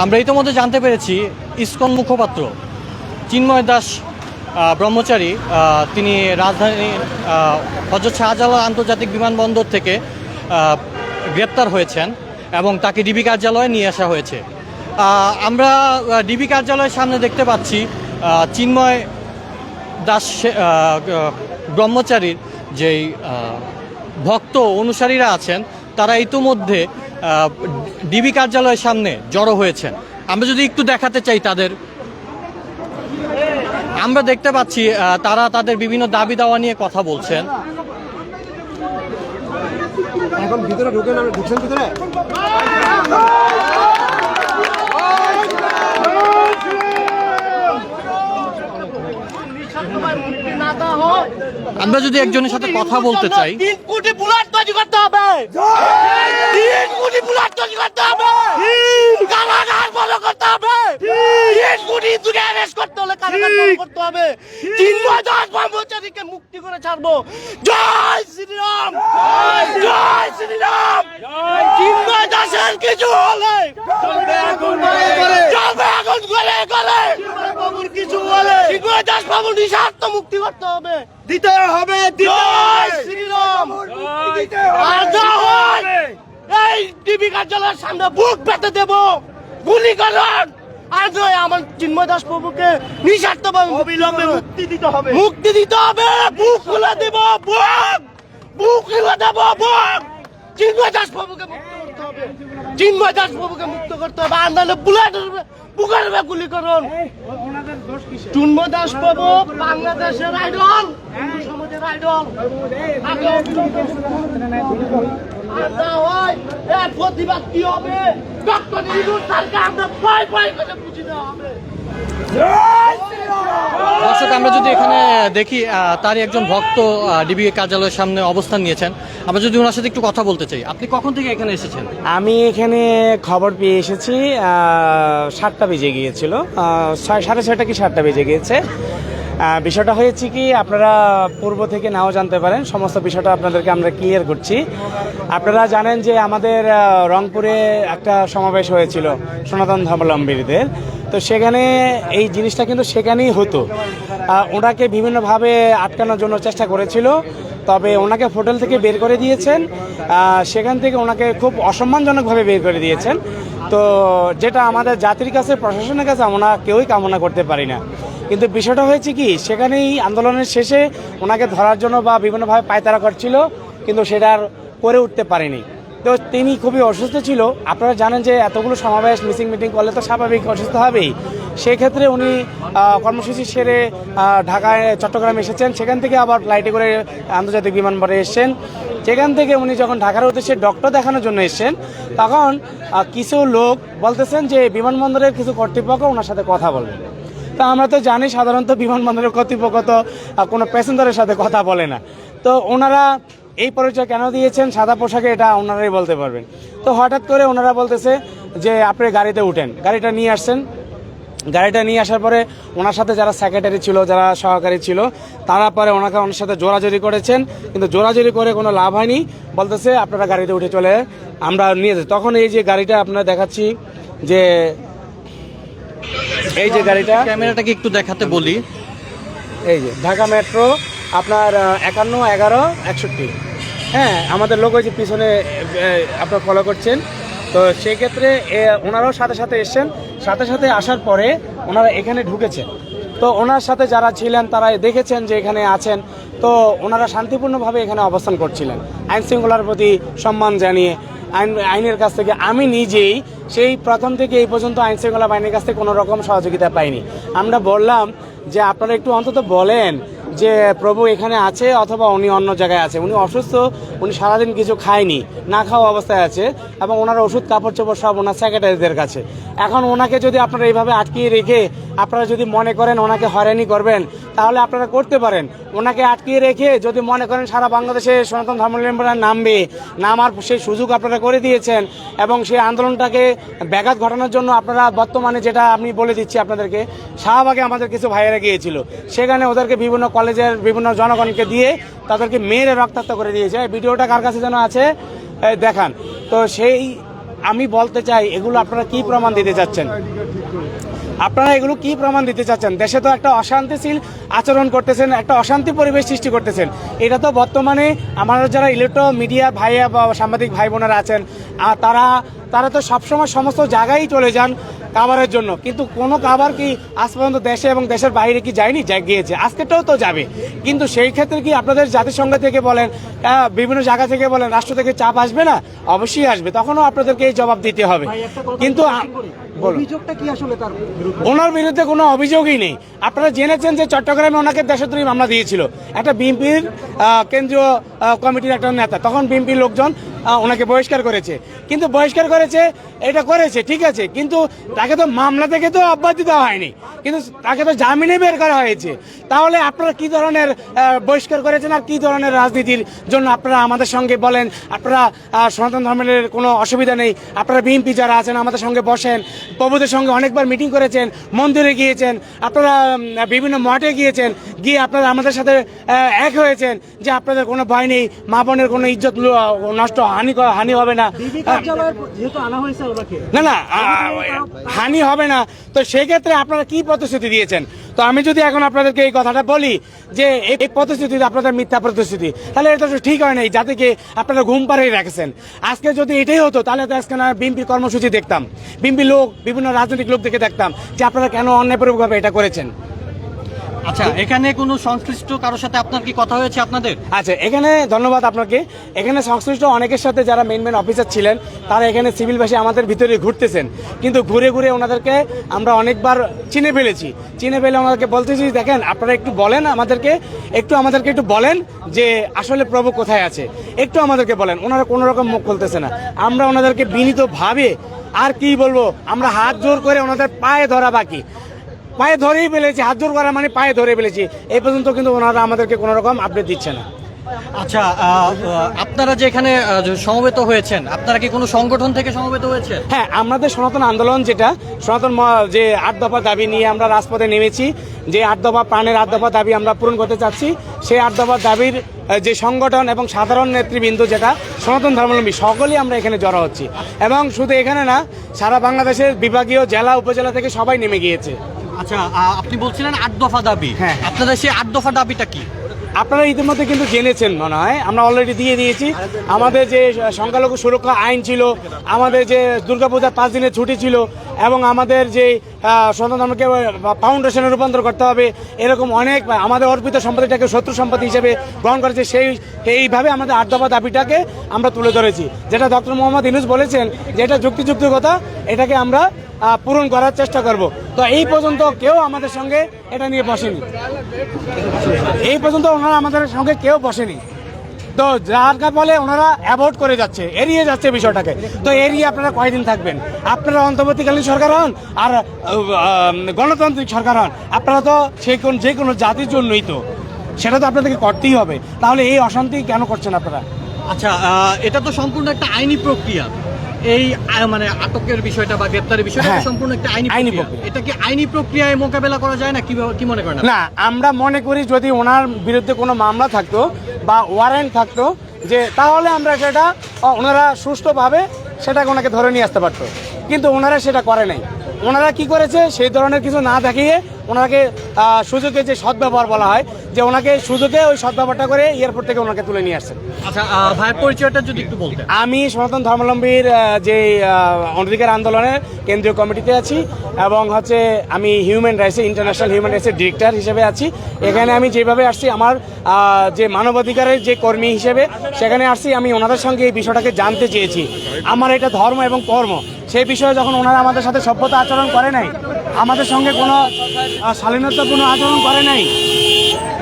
আমরা ইতিমধ্যে জানতে পেরেছি ইসকন মুখপাত্র চিন্ময় দাস ব্রহ্মচারী তিনি রাজধানীর হযরত শাহজালাল আন্তর্জাতিক বিমানবন্দর থেকে গ্রেপ্তার হয়েছেন এবং তাকে ডিবি কার্যালয়ে নিয়ে আসা হয়েছে। আমরা ডিবি কার্যালয়ের সামনে দেখতে পাচ্ছি চিন্ময় দাস ব্রহ্মচারীর যেই ভক্ত অনুসারীরা আছেন তারা ইতিমধ্যে ডিবি কার্যালয়ের সামনে জড়ো হয়েছেন। আমরা যদি একটু দেখাতে চাই তাদের, আমরা দেখতে পাচ্ছি তারা তাদের বিভিন্ন দাবি দাওয়া নিয়ে কথা বলছেন। এখন ভিতরে ঢুকেন, ঢুকছেন ভিতরে। আমরা যদি একজনের সাথে কথা বলতে চাই, 3 কোটি বুলেট তৈরি করতে হবে, 3 কোটি বুলেট তৈরি করতে হবে, কারাগার বন্ধ করতে হবে, 3 কোটি দুনিয়া অ্যারেস্ট করতে হলে কারাগার বন্ধ করতে হবে, চিন্ময় দাস ব্রহ্মচারীকে মুক্তি করে ছাড়বো। জয় শ্রীরাম, জয় শ্রীরাম। চিন্ময় দাসের কিছু হলে চলবে আগুন করে করে বাবুর কিছু হলে চিন্ময় দাস বাবু নিঃস্বার্থ মুক্তি করতে হবে, দিতে হবে। জয় শ্রীরাম। আর যা হয় এই টিভি কার্যালয়ের সামনে বুক পেতে দেব, গুলি করুন। আর নয় আমার চিন্ময় দাস বাবুকে নিঃস্বার্থ অবিলম্বে মুক্তি দিতে হবে, মুক্তি দিতে হবে। বুক খুলে দেব, বুক খুলে দেব, চিন্ময় দাস বাবুকে মুক্ত করতে হবে, চিন্ময় দাস বাবুকে মুক্ত করতে হবে। আর নাহলে বুলেটের বুকের গুলি করুন। চিন্ময় দাস বাবু বাংলাদেশের আইডল, হিন্দু সমাজের আইডল। প্রতিবাদ কি হবে? ডক্টর ইউনূস স্যারকে আমরা ভয় করে বুঝি দেওয়া হবে। দর্শক আমরা যদি এখানে দেখি তারই একজন ভক্ত ডিবি কার্যালয়ের সামনে অবস্থান নিয়েছেন। আমরা যদি ওনার সাথে একটু কথা বলতে চাই, আপনি কখন থেকে এখানে এসেছেন? আমি এখানে খবর পেয়ে এসেছি 7টা বেজে গিয়েছিল, 6:30 কি 7টা বেজে গিয়েছে। বিষয়টা হয়েছে কি, আপনারা পূর্ব থেকে নাও জানতে পারেন, সমস্ত বিষয়টা আপনাদেরকে আমরা ক্লিয়ার করছি। আপনারা জানেন যে আমাদের রংপুরে একটা সমাবেশ হয়েছিল সনাতন ধর্মাবলম্বীদের, তো সেখানে এই জিনিসটা কিন্তু সেখানেই হতো। ওনাকে বিভিন্নভাবে আটকানোর জন্য চেষ্টা করেছিল, তবে ওনাকে হোটেল থেকে বের করে দিয়েছেন, সেখান থেকে ওনাকে খুব অসম্মানজনকভাবে বের করে দিয়েছেন। তো যেটা আমাদের জাতির কাছে, প্রশাসনের কাছে আমরা কেউই কামনা করতে পারি না। কিন্তু বিষয়টা হয়েছে কি, সেখানেই আন্দোলনের শেষে ওনাকে ধরার জন্য বা বিভিন্নভাবে পায়তারা করছিল, কিন্তু সেটা আর করে উঠতে পারেনি। তো তিনি খুবই অসুস্থ ছিল। আপনারা জানেন যে এতগুলো সমাবেশ মিটিং করলে তো স্বাভাবিক অসুস্থ হবেই। সেক্ষেত্রে উনি কর্মসূচি সেরে ঢাকায় চট্টগ্রামে এসেছেন, সেখান থেকে আবার ফ্লাইটে করে আন্তর্জাতিক বিমানবন্দরে এসেছেন। সেখান থেকে উনি যখন ঢাকার উদ্দেশ্যে ডক্টর দেখানোর জন্য এসেছেন, তখন কিছু লোক বলতেছেন যে বিমানবন্দরের কিছু কর্তৃপক্ষ ওনার সাথে কথা বলবে। তা আমরা তো জানি সাধারণত বিমানবন্দরের কর্তৃপক্ষ তো কোনো প্যাসেঞ্জারের সাথে কথা বলে না। তো ওনারা এই পরিচয় কেন দিয়েছেন সাদা পোশাকে, এটা ওনারাই বলতে পারবেন। তো হঠাৎ করে ওনারা বলতেছে যে আপনি গাড়িতে উঠেন। গাড়িটা নিয়ে আসছেন, গাড়িটা নিয়ে আসার পরে ওনার সাথে যারা সেক্রেটারি ছিল, যারা সহকারী ছিল, তারা পরে ওনার সাথে জোরাজোরি করেছেন, কিন্তু জোরাজোরি করে কোনো লাভ হয়নি। বলতেছে আপনারা গাড়িতে উঠে চলে আমরা নিয়ে যাই। তখন এই যে গাড়িটা আপনারা দেখাচ্ছি, যে এই যে গাড়িটা, ক্যামেরাটাকে একটু দেখাতে বলি, এই যে ঢাকা মেট্রো আপনার 51-11-61। হ্যাঁ, আমাদের লোক ওই যে পিছনে আপনার ফলো করছেন। তো সেক্ষেত্রে ওনারাও সাথে সাথে এসছেন, সাথে সাথে আসার পরে ওনারা এখানে ঢুকেছেন। তো ওনার সাথে যারা ছিলেন তারা দেখেছেন যে এখানে আছেন, তো ওনারা শান্তিপূর্ণভাবে এখানে অবস্থান করছিলেন, আইন শৃঙ্খলার প্রতি সম্মান জানিয়ে। আইনের কাছ থেকে আমি নিজেই সেই প্রথম থেকে এই পর্যন্ত আইন শৃঙ্খলা বাহিনীর কাছ থেকে কোনো রকম সহযোগিতা পাইনি। আমরা বললাম যে আপনারা একটু অন্তত বলেন যে প্রভু এখানে আছে অথবা উনি অন্য জায়গায় আছে, উনি অসুস্থ, উনি সারাদিন কিছু খায়নি, না খাওয়া অবস্থায় আছে, এবং ওনার ওষুধ কাপড় চোপড় সব ওনার সেক্রেটারিদের কাছে। এখন ওনাকে যদি আপনারা এইভাবে আটকিয়ে রেখে আপনারা যদি মনে করেন ওনাকে হয়রানি করবেন, তাহলে আপনারা করতে পারেন। ওনাকে আটকিয়ে রেখে যদি মনে করেন সারা বাংলাদেশে সনাতন ধর্মাবলম্বীরা নামবে, নামার সেই সুযোগ আপনারা করে দিয়েছেন, এবং সেই আন্দোলনটাকে ব্যাঘাত ঘটানোর জন্য আপনারা বর্তমানে যেটা আমি বলে দিচ্ছি আপনাদেরকে, শাহবাগে আমাদের কিছু ভাইয়েরা গিয়েছিল, সেখানে ওদেরকে বিভিন্ন কলেজের বিভিন্ন জনগণকে দিয়ে তাদেরকে মেরে রক্তাক্ত করে দিয়েছে। ভিডিওটা কার কাছে যেন আছে দেখান। তো সেই আমি বলতে চাই এগুলো আপনারা কি প্রমাণ দিতে চাচ্ছেন? আপনারা এগুলো কি প্রমাণ দিতে চাচ্ছেন? দেশে তো একটা অশান্তিশীল আচরণ করতেছেন, একটা অশান্তি পরিবেশ সৃষ্টি করতেছেন। এটা তো বর্তমানে আমাদের যারা মিডিয়া ভাইয়া বা সাংবাদিক ভাই বোনেরা আছেন তারা তো সবসময় সমস্ত জায়গায় চলে যান কাভারের জন্য, কিন্তু কোনো কাভার কি আজ পর্যন্ত দেশে এবং দেশের বাইরে কি যায়নি? গিয়েছে, আজকেটাও তো যাবে। কিন্তু সেই ক্ষেত্রে কি আপনাদের জাতিসংঘ থেকে বলেন, বিভিন্ন জায়গা থেকে বলেন, রাষ্ট্র থেকে চাপ আসবে না? অবশ্যই আসবে, তখনও আপনাদেরকে এই জবাব দিতে হবে। কিন্তু অভিযোগটা কি আসলে তার বিরুদ্ধে? ওনার বিরুদ্ধে কোনো অভিযোগই নেই। আপনারা জেনেছেন যে চট্টগ্রামে ওনাকে দেশদ্রোহী মামলা দিয়েছিল একটা বিএনপির কেন্দ্রীয় কমিটির একটা নেতা, তখন বিএনপির লোকজন ওনাকে বহিষ্কার করেছে। কিন্তু বহিষ্কার করেছে, এটা করেছে ঠিক আছে, কিন্তু তাকে তো মামলা থেকে তো অব্যাহতি দেওয়া হয়নি, কিন্তু তাকে তো জামিনে বের করা হয়েছে। তাহলে আপনারা কি ধরনের বহিষ্কার করেছেন আর কি ধরনের রাজনীতির জন্য আপনারা আমাদের সঙ্গে বলেন? আপনারা সনাতন ধর্মের কোনো অসুবিধা নেই, আপনারা বিএনপি যারা আছেন আমাদের সঙ্গে বসেন, প্রভুদের সঙ্গে অনেকবার মিটিং করেছেন, মন্দিরে গিয়েছেন, আপনারা বিভিন্ন মঠে গিয়েছেন, গিয়ে আপনারা আমাদের সাথে এক হয়েছেন যে আপনাদের কোনো ভয় নেই, মা বোনের কোনো ইজ্জত নষ্ট হানি হবে না, যেহেতু আনা হয়েছে ওনাকে, না হানি হবে না। তো সেক্ষেত্রে আপনারা কি প্রতিশ্রুতি দিয়েছেন? তো আমি যদি এখন আপনাদেরকে এই কথাটা বলি যে এই প্রতিশ্রুতি আপনাদের মিথ্যা প্রতিশ্রুতি, তাহলে এটা তো ঠিক হয় নাই, যাতে আপনারা ঘুম পাড়িয়ে রাখছেন। আজকে যদি এটাই হতো তাহলে তো আজকে না বিএনপির কর্মসূচি দেখতাম, বিএনপি লোক, বিভিন্ন রাজনৈতিক লোক দেখে দেখতাম যে আপনারা কেন অন্যায়পূর্বকভাবে এটা করেছেন। আচ্ছা, এখানে কোনো সংশ্লিষ্ট কারোর সাথে আপনার কি কথা হয়েছে আপনাদের? আচ্ছা, এখানে ধন্যবাদ আপনাকে। এখানে সংশ্লিষ্ট অনেকের সাথে যারা মেন অফিসার ছিলেন তারা এখানে সিভিল বেশে আমাদের ভিতরে ঘুরতেছেন, কিন্তু ঘুরে ঘুরে ওনাদেরকে আমরা অনেকবার চিনে ফেলে ওনাদেরকে বলতেছি, দেখেন আপনারা একটু বলেন আমাদেরকে একটু বলেন যে আসলে প্রভু কোথায় আছে, একটু আমাদেরকে বলেন। ওনারা কোনো রকম মুখ খুলতেছে না। আমরা ওনাদেরকে বিনীতভাবে আর কি বলবো, আমরা হাত জোর করে ওনাদের পায়ে ধরা বাকি, পায়ে ধরেই ফেলেছি, হাত জোর করা মানে পায়ে ধরে ফেলেছি। এই পর্যন্ত কিন্তু ওনারা আমাদেরকে কোনো রকম আপডেট দিচ্ছে না। আচ্ছা, আপনারা যে এখানে সমবেত হয়েছেন, আপনারা কি কোনো সংগঠন থেকে সমবেত হয়েছেন? হ্যাঁ, আমাদের সনাতন আন্দোলন যেটা যে 8 দফা দাবি নিয়ে আমরা রাজপথে নেমেছি, যে 8 দফা প্রাণের 8 দফা দাবি আমরা পূরণ করতে চাচ্ছি, সেই 8 দফা দাবির যে সংগঠন এবং সাধারণ নেতৃবৃন্দ যেটা সনাতন ধর্মাবলম্বী সকলেই আমরা এখানে জড়ো হচ্ছি। এবং শুধু এখানে না, সারা বাংলাদেশের বিভাগীয় জেলা উপজেলা থেকে সবাই নেমে গিয়েছে। আচ্ছা, আপনি বলছিলেন 8 দফা দাবি, হ্যাঁ। আপনাদের সেই 8 দফা দাবিটা কি? আপনারা ইতিমধ্যে কিন্তু জেনেছেন মনে হয়, আমরা অলরেডি দিয়ে দিয়েছি। আমাদের যে সংখ্যালঘু সুরক্ষা আইন ছিল, আমাদের যে দুর্গাপূজার 5 দিনের ছুটি ছিল, এবং আমাদের যে সনাতন ধর্মকে ফাউন্ডেশনে রূপান্তর করতে হবে, এরকম অনেক আমাদের অর্পিত সম্পত্তিটাকে শত্রু সম্পত্তি হিসেবে গ্রহণ করেছে, এইভাবে আমাদের 8 দফা দাবিটাকে আমরা তুলে ধরেছি। যেটা ডক্টর মোহাম্মদ ইউনূস বলেছেন যে এটা যুক্তিযুক্ততা, এটাকে আমরা পূরণ করার চেষ্টা করব। তো এই পর্যন্ত কেউ আমাদের সঙ্গে এটা নিয়ে বসেনি, এই পর্যন্ত ওনারা আমাদের সঙ্গে কেউ বসেনি। তো যার বলে ওনারা অ্যাভয়েড করে যাচ্ছে, এড়িয়ে যাচ্ছে বিষয়টাকে। তো এড়িয়ে আপনারা কয়দিন থাকবেন? আপনারা অন্তর্বর্তীকালীন সরকার হন আর গণতান্ত্রিক সরকার হন, আপনারা তো যে কোনো জাতির জন্যই তো, সেটা তো আপনাদেরকে করতেই হবে। তাহলে এই অশান্তি কেন করছেন আপনারা? আচ্ছা, এটা তো সম্পূর্ণ একটা আইনি প্রক্রিয়া, এই মানে আটকের বিষয়টা বা গ্রেপ্তারের বিষয়টা হ্যাঁ, সম্পূর্ণ একটা আইনি আইনি প্রক্রিয়া। প্রক্রিয়া। এটা কি আইনি প্রক্রিয়ায় মোকাবেলা করা যায় না? কি মনে করেন? না, আমরা মনে করি যদি ওনার বিরুদ্ধে কোনো মামলা থাকতো বা ওয়ারেন্ট থাকতো, যে তাহলে আমরা সেটা ওনারা সুষ্ঠুভাবে সেটাকে ওনাকে ধরে নিয়ে আসতে পারতো, কিন্তু ওনারা সেটা করে নাই। ওনারা কি করেছে, সেই ধরনের কিছু না দেখিয়ে ওনাকে সুযোগে যে সদ্ব্যবহার বলা হয়, যে ওনাকে সুযোগে ওই সদ্ব্যবহারটা করে এয়ারপোর্ট থেকে ওনাকে তুলে নিয়ে আসছেন। আচ্ছা, ভাইয়ের পরিচয়টা যদি একটু বলতেন। আমি সনাতন ধর্মাবলম্বীর যে অধিকার আন্দোলনের কেন্দ্রীয় কমিটিতে আছি, এবং আমি ইন্টারন্যাশনাল হিউম্যান রাইটসের ডিরেক্টর হিসেবে আছি। এখানে আমি যেভাবে আসছি, আমার যে মানবাধিকারের যে কর্মী হিসেবে সেখানে আসছি, আমি ওনাদের সঙ্গে এই বিষয়টাকে জানতে চেয়েছি। আমার এটা ধর্ম এবং কর্ম, সেই বিষয়ে যখন ওনারা আমাদের সাথে সভ্যতা আচরণ করে নাই, আমাদের সঙ্গে কোনো শালীনতাপূর্ণ আচরণ করে নাই,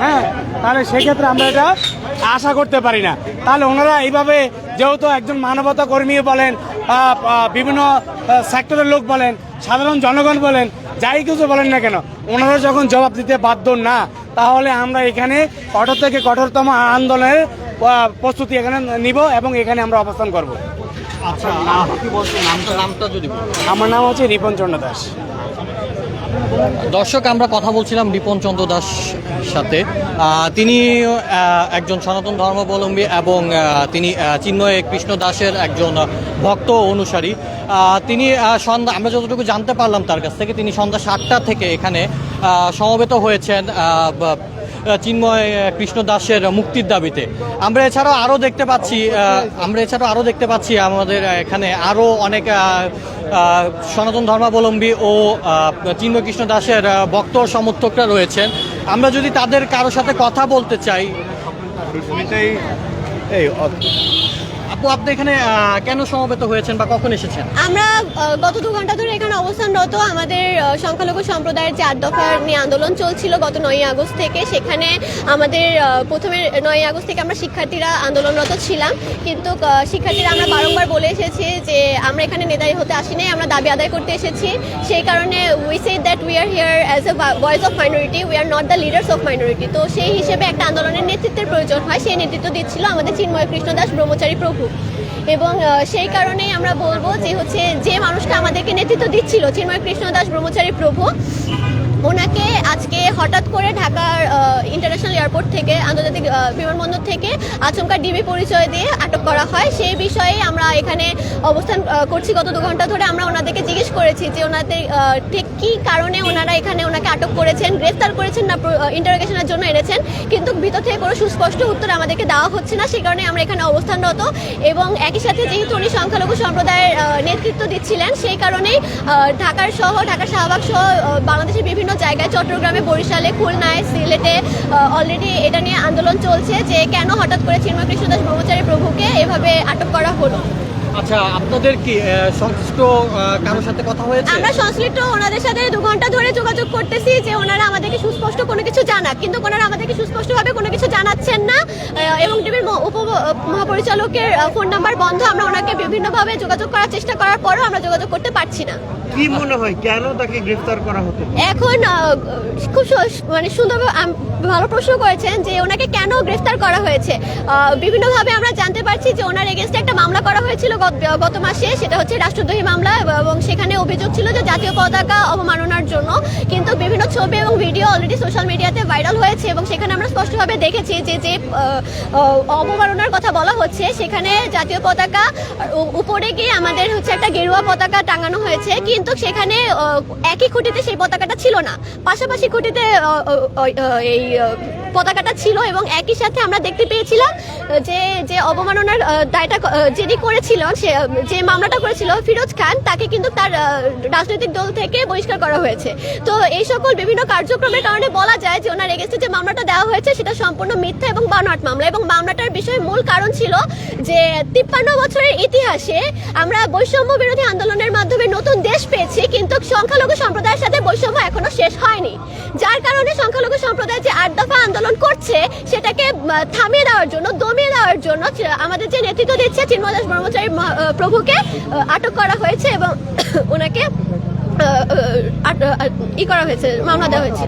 হ্যাঁ, তাহলে সেক্ষেত্রে আমরা এটা আশা করতে পারি না। তাহলে ওনারা এইভাবে, যেহেতু একজন মানবতা কর্মী বলেন, বিভিন্ন সেক্টরের লোক বলেন, সাধারণ জনগণ বলেন, যাই কিছু বলেন না কেন, ওনারা যখন জবাব দিতে বাধ্য না, তাহলে আমরা এখানে কঠোর থেকে কঠোরতম আন্দোলনের প্রস্তুতি এখানে নিব এবং এখানে আমরা অবস্থান করব। আচ্ছা, কি বলছেন নামটা যদি বলেন। আমার নাম হচ্ছে রিপন চন্দ্র দাস। দর্শক, আমরা কথা বলছিলাম রিপন চন্দ্র দাস সাথে। তিনি একজন সনাতন ধর্মাবলম্বী এবং তিনি চিন্ময় কৃষ্ণ দাসের একজন ভক্ত অনুসারী। তিনি সন্ধ্যা, আমরা যতটুকু জানতে পারলাম তার কাছ থেকে, তিনি সন্ধ্যা 7টা থেকে এখানে সমবেত হয়েছেন চিন্ময় কৃষ্ণ দাসের মুক্তির দাবিতে। আমরা এছাড়াও আরও দেখতে পাচ্ছি আমাদের এখানে আরও অনেক সনাতন ধর্মাবলম্বী ও চিন্ময় কৃষ্ণ দাসের ভক্ত সমর্থকরা রয়েছেন। আমরা যদি তাদের কারোর সাথে কথা বলতে চাই, আপু আপনি এখানে কেন সমবেত হয়েছেন বা কখন এসেছেন? আমরা গত 2 ঘন্টা ধরে এখানে অবস্থানরত। আমাদের সংখ্যালঘু সম্প্রদায়ের 4 দফার নিয়ে আন্দোলন চলছিল গত 9ই আগস্ট থেকে। সেখানে আমাদের প্রথমে 9ই আগস্ট থেকে আমরা শিক্ষার্থীরা আন্দোলনরত ছিলাম, কিন্তু শিক্ষার্থীরা আমরা বারংবার বলে এসেছি যে আমরা এখানে নেতাই হতে আসিনি, আমরা দাবি আদায় করতে এসেছি। সেই কারণে we say that we are here as a voice of minority, we are not the leaders of minority. তো সেই হিসেবে একটা আন্দোলনের নেতৃত্বের প্রয়োজন হয়, সেই নেতৃত্ব দিচ্ছিল আমাদের চিন্ময় কৃষ্ণ দাস ব্রহ্মচারী প্রভু। এবং সেই কারণেই আমরা বলবো যে যে মানুষটা আমাদেরকে নেতৃত্ব দিচ্ছিল চিন্ময় কৃষ্ণ দাস ব্রহ্মচারী প্রভু, ওনাকে আজকে হঠাৎ করে ঢাকার ইন্টারন্যাশনাল এয়ারপোর্ট থেকে, আন্তর্জাতিক বিমানবন্দর থেকে আচমকা ডিবি পরিচয় দিয়ে আটক করা হয়। সেই বিষয়ে আমরা এখানে অবস্থান করছি গত 2 ঘন্টা ধরে। আমরা ওনাদেরকে জিজ্ঞেস করেছি যে ওনাদের ঠিক কী কারণে ওনারা এখানে ওনাকে আটক করেছেন, গ্রেফতার করেছেন না ইন্টারোগেশনের জন্য এনেছেন, কিন্তু ভিতর থেকে কোনো সুস্পষ্ট উত্তর আমাদেরকে দেওয়া হচ্ছে না। সেই কারণে আমরা এখানে অবস্থানরত। এবং একই সাথে যেহেতু উনি সংখ্যালঘু সম্প্রদায়ের নেতৃত্ব দিচ্ছিলেন, সেই কারণেই ঢাকা শাহবাগ সহ বাংলাদেশের বিভিন্ন জায়গায়, চট্টগ্রামে, বরিশালে, খুলনায়, সিলেটে অলরেডি এটা নিয়ে আন্দোলন চলছে যে কেন হঠাৎ করে চিন্ময় কৃষ্ণ দাস ব্রহ্মচারী প্রভুকে এভাবে আটক করা হলো। আচ্ছা, আপনাদের কি সংশ্লিষ্ট কারোর সাথে কথা হয়েছে? আমরা সংশ্লিষ্ট ওনাদের সাথে 2 ঘন্টা ধরে যোগাযোগ করতেছি যে ওনারা আমাদেরকে সুস্পষ্ট কোনো কিছু জানাক, কিন্তু ওনারা আমাদেরকে সুস্পষ্টভাবে কোনো কিছু জানাচ্ছেন না। এবং টিভির মহাপরিচালকের ফোন নাম্বার বন্ধ। আমরা ওনাকে বিভিন্নভাবে যোগাযোগ করার চেষ্টা করার পরও আমরা যোগাযোগ করতে পারছি না। কি মনে হয় কেন তাকে গ্রেফতার করা হতো? এখন খুব সুন্দর ভালো প্রশ্ন করেছেন যে ওনাকে কেন গ্রেফতার করা হয়েছে। বিভিন্নভাবে আমরা জানতে পারছি যে ওনার এগেনস্টে একটা মামলা করা হয়েছিল গত মাসে, সেটা হচ্ছে রাষ্ট্রদ্রোহী মামলা, এবং সেখানে অভিযোগ ছিল যে জাতীয় পতাকা অবমাননার জন্য। কিন্তু বিভিন্ন ছবি এবং ভিডিও অলরেডি সোশ্যাল মিডিয়াতে ভাইরাল হয়েছে, এবং সেখানে আমরা স্পষ্টভাবে দেখেছি যে অবমাননার কথা বলা হচ্ছে সেখানে জাতীয় পতাকা উপরে গিয়ে আমাদের হচ্ছে একটা গেরুয়া পতাকা টাঙানো হয়েছে, কিন্তু সেখানে একই খুঁটিতে সেই পতাকাটা ছিল না, পাশাপাশি খুঁটিতে এই পতাকাটা ছিল। এবং একই সাথে আমরা দেখতে পেয়েছিলাম যে অবমাননার দায়টা যিনি করেছিল, যে মামলাটা করেছিল ফিরোজ খান, তাকে কিন্তু তার রাজনৈতিক দল থেকে বহিষ্কার করা হয়েছে। তো এই সকল বিভিন্ন কার্যক্রমের কারণে বলা যায় যে ওনার এগেন্সটে যে মামলাটা দেওয়া হয়েছে সেটা সম্পূর্ণ মিথ্যা এবং বানোয়াট মামলা। এবং মামলাটার বিষয়ে মূল কারণ ছিল যে 53 বছরের ইতিহাসে আমরা বৈষম্য বিরোধী আন্দোলনের মাধ্যমে নতুন দেশ পেয়েছি, কিন্তু সংখ্যালঘু সম্প্রদায়ের সাথে বৈষম্য এখনো শেষ হয়নি, যার কারণে সংখ্যালঘু সম্প্রদায় যে 8 দফা আন্দোলন করছে সেটাকে থামিয়ে দেওয়ার জন্য, দমিয়ে দেওয়ার জন্য আমাদের যে নেতৃত্ব দিচ্ছে চিন্ময় দাস ব্রহ্মচারী প্রভুকে আটক করা হয়েছে এবং ওনাকে করা হয়েছে, মামলা দেওয়া হয়েছে।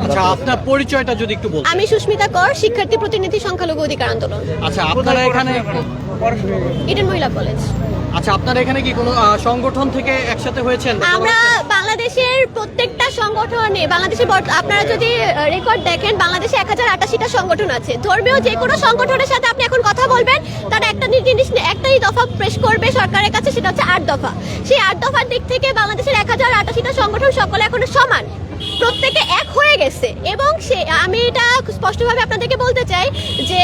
আচ্ছা, আপনার পরিচয়টা যদি একটু বলতেন। আমি সুস্মিতা কর, শিক্ষার্থী প্রতিনিধি সংখ্যালঘু অধিকার আন্দোলন। আচ্ছা, আপনারা এখানে ইডেন মহিলা কলেজ। আচ্ছা, আপনারা এখানে কি কোনো সংগঠন থেকে একসাথে হয়েছেন? আমরা বাংলাদেশের প্রত্যেকটা সংগঠনে, বাংলাদেশের আপনারা যদি রেকর্ড দেখেন, বাংলাদেশে 1088টা সংগঠন আছে। ধর্মীয় যে কোনো সংগঠনের সাথে আপনি এখন কথা বলবেন, তারা একটাই দফা পেশ করবে সরকারের কাছে, সেটা হচ্ছে 8 দফা। সেই 8 দফার দিক থেকে বাংলাদেশের 1088টা সংগঠন সকলে এখন সমান, প্রত্যেকে এক হয়ে গেছে। এবং আমি এটা স্পষ্টভাবে আপনাদেরকে বলতে চাই যে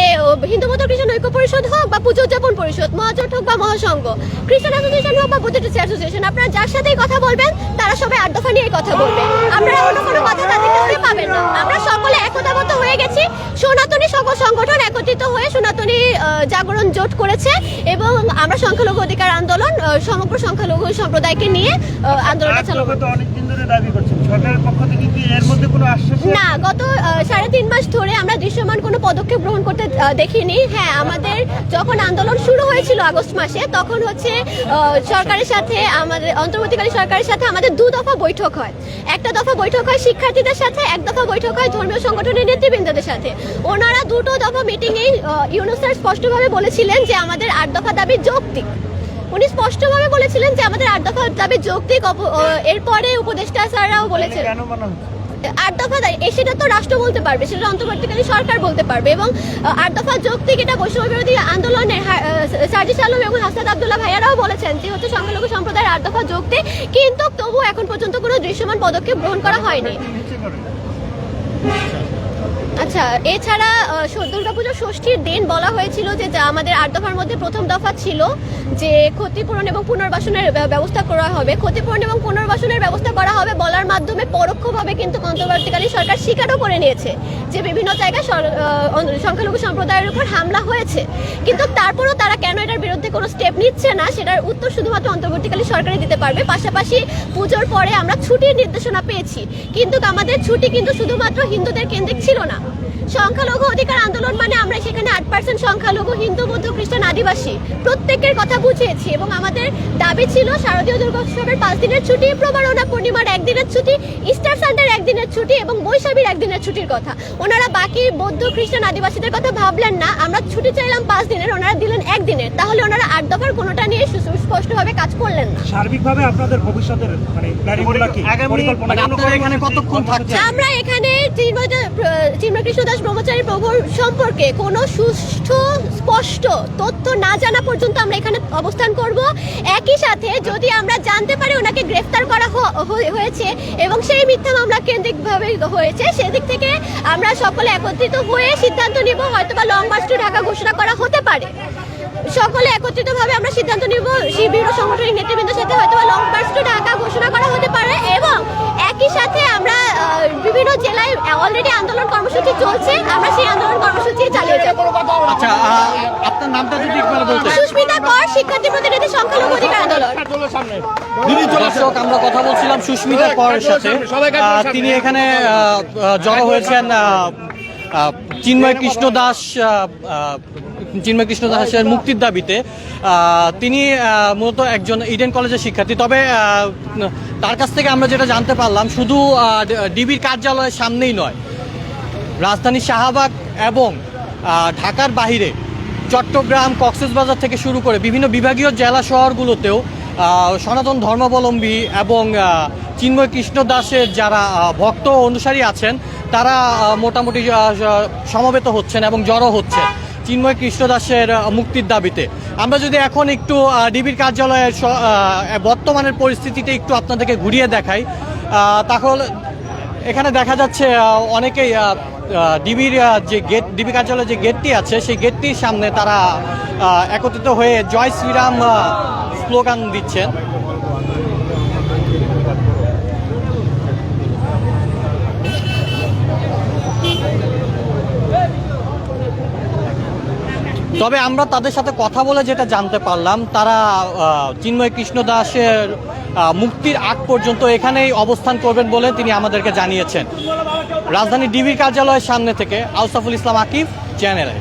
হিন্দু মত খ্রিস্টান ঐক্য পরিষদ হোক বা পুজো উদযাপন পরিষদ, মহাজোট হোক বা মহাসংঘ, খ্রিস্টান অ্যাসোসিয়েশন হোক বা বুদ্ধিস্ট অ্যাসোসিয়েশন, আপনারা যার সাথেই কথা বলবেন তারা সবাই 8 দফা নিয়ে কথা বলবে। আপনারা অন্য কোনো কথা তাদের কাছে পাবেন না। আমরা সকলে একতাবদ্ধ হয়ে গেছি। সনাতনী সকল সংগঠন একত্রিত হয়ে সনাতনী জাগরণ জোট করেছে, এবং আমরা সংখ্যালঘু অধিকার আন্দোলন সমগ্র সংখ্যালঘু সম্প্রদায়কে নিয়ে আন্দোলনটা চালাবো। অনেকদিন ধরে দাবি করছেন, সরকারের পক্ষ থেকে কি এর মধ্যে কোনো আশ্বাস? না, গত 3.5 মাস ধরে আমরা দৃশ্যমান কোনো পদক্ষেপ গ্রহণ করতে দেখিনি। হ্যাঁ, আমাদের যখন আন্দোলন শুরু হয়েছিল আগস্ট মাসে, তখন হচ্ছে সরকারের সাথে, আমাদের অন্তর্বর্তীকালীন সরকারের সাথে আমাদের 2 দফা বৈঠক হয়। একটা দফা বৈঠক হয় শিক্ষার্থীদের সাথে, 1 দফা বৈঠক হয় ধর্মীয় সংগঠনের নেতৃবৃন্দদের সাথে। ওনারা 2টো দফা মিটিংয়েই ইউনূস স্যার স্পষ্টভাবে বলেছিলেন যে আমাদের 8 দফা দাবি যৌক্তিক। উনি স্পষ্টভাবে বলেছিলেন যে আমাদের 8 দফা দাবি যৌক্তিক। এরপরে উপদেষ্টা স্যাররাও বলেছেন কেন মানা হচ্ছে? 8 দফা সেটা তো রাষ্ট্র বলতে পারবে, সেটা অন্তর্বর্তীকালী সরকার বলতে পারবে। এবং 8 দফা যৌক্তিক, এটা বৈষম্য বিরোধী আন্দোলনের সার্জিস আলম এবং হাসনাত আব্দুল্লাহ ভাইয়ারাও বলেছেন যে হচ্ছে সংখ্যালঘু সম্প্রদায়ের 8 দফা যৌক্তিক, কিন্তু তবু এখন পর্যন্ত কোনো দৃশ্যমান পদক্ষেপ গ্রহণ করা হয়নি। নিচে করে। আচ্ছা, এছাড়া দুর্গাপুজোর ষষ্ঠীর দিন বলা হয়েছিল যে যা আমাদের 8 দফার মধ্যে প্রথম দফা ছিল যে ক্ষতিপূরণ এবং পুনর্বাসনের ব্যবস্থা করা হবে। ক্ষতিপূরণ এবং পুনর্বাসনের ব্যবস্থা করা হবে বলার মাধ্যমে পরোক্ষভাবে কিন্তু অন্তর্বর্তীকালীন সরকার স্বীকারও করে নিয়েছে যে বিভিন্ন জায়গায় সংখ্যালঘু সম্প্রদায়ের উপর হামলা হয়েছে। কিন্তু তারপরও তারা কেন এটার বিরুদ্ধে কোনো স্টেপ নিচ্ছে না, সেটার উত্তর শুধুমাত্র অন্তর্বর্তীকালীন সরকারই দিতে পারবে। পাশাপাশি পুজোর পরে আমরা ছুটির নির্দেশনা পেয়েছি, কিন্তু আমাদের ছুটি কিন্তু শুধুমাত্র হিন্দুদের কেন্দ্রিক ছিল না। সংখ্যালঘু অধিকার আন্দোলন মানে আমরা সেখানে 8% সংখ্যালঘু, হিন্দু, বৌদ্ধ, খ্রিস্টান, আদিবাসী প্রত্যেকের কথা বুঝিয়েছি। এবং আমাদের দাবি ছিল শারদীয় দুর্গোৎসবের 5 দিনের ছুটি, প্রবারণা পূর্ণিমার 1 দিনের ছুটি, ইস্টার সানডের 1 দিনের ছুটি এবং বৈশাখীর 1 দিনের ছুটির কথা। ওনারা বাকি বৌদ্ধ, খ্রিস্টান, আদিবাসীদের কথা ভাবলেন না। আমরা ছুটি চাইলাম 5 দিনের, ওনারা দিলেন 1 দিনের। তাহলে ওনারা 8 দফার কোনোটা নিয়ে সুস্পষ্টভাবে কাজ করলেন না। সার্বিকভাবে আপনাদের ভবিষ্যতের মানে প্ল্যানিংগুলো কি? পরিকল্পনা মানে আপনারা এখানে কতক্ষণ থাকছেন? আমরা এখানে চিন্ময় কৃষ্ণ দাস ব্রহ্মচারী প্রভুর সম্পর্কে কোনো সুষ্ঠু স্পষ্ট তথ্য না জানা পর্যন্ত আমরা এখানে অবস্থান করব। একই সাথে যদি আমরা জানতে পারি ওনাকে গ্রেফতার করা হয়েছে এবং সেই মিথ্যা মামলা কেন্দ্রিকভাবে হয়েছে, সেদিক থেকে আমরা সকলে একত্রিত হয়ে সিদ্ধান্ত নিব। হয়তোবা লং মার্চ টু ঢাকা ঘোষণা করা হতে পারে। সকলে একত্রিতভাবে আমরা সিদ্ধান্ত নিব। শিবির ও সাংগঠনিক নেতৃবৃন্দের সাথে হয়তোবা লং মার্চ টু ঢাকা ঘোষণা করা হতে পারে। এবং একই সাথে আমরা বিভিন্ন জেলায় অলরেডি আন্দোলন কর্মসূচি চলছে, আমরা সেই আন্দোলন কর্মসূচি চালিয়ে যাব। আচ্ছা, আপনার নামটা যদি একবার বলতেন। সুস্মিতা কর, শিক্ষার্থী প্রতিনিধি, সংখ্যালঘু অধিকার আন্দোলন। দর্শক, আমরা কথা বলছিলাম সুস্মিতা করের সাথে। তিনি এখানে জড়ো হয়েছেন চিন্ময় কৃষ্ণ দাসের মুক্তির দাবিতে। তিনি মূলত একজন ইডেন কলেজের শিক্ষার্থী। তবে তার কাছ থেকে আমরা যেটা জানতে পারলাম, শুধু ডিবির কার্যালয়ের সামনেই নয়, রাজধানীর শাহবাগ এবং ঢাকার বাইরে চট্টগ্রাম, কক্সবাজার থেকে শুরু করে বিভিন্ন বিভাগীয় জেলা শহরগুলোতেও সনাতন ধর্মাবলম্বী এবং চিন্ময় কৃষ্ণ দাসের যারা ভক্ত অনুসারী আছেন তারা মোটামুটি সমবেত হচ্ছেন এবং জড়ো হচ্ছেন চিন্ময় কৃষ্ণ দাসের মুক্তির দাবিতে। আমরা যদি এখন একটু ডিবির কার্যালয়ের বর্তমানের পরিস্থিতিটা একটু আপনাদেরকে ঘুরিয়ে দেখাই, তাহলে এখানে দেখা যাচ্ছে অনেকেই ডিবির যে গেট, ডিবি কার্যালয়ের যে গেটটি আছে সেই গেটটির সামনে তারা একত্রিত হয়ে জয় শ্রীরাম স্লোগান দিচ্ছেন। তবে আমরা তাদের সাথে কথা বলে যেটা জানতে পারলাম, তারা চিন্ময় কৃষ্ণ দাসের মুক্তির আগ পর্যন্ত এখানেই অবস্থান করবেন বলে তিনি আমাদেরকে জানিয়েছেন। রাজধানী ডিবির কার্যালয়ের সামনে থেকে আউসাফুল ইসলাম আকিব, চ্যানেল আই।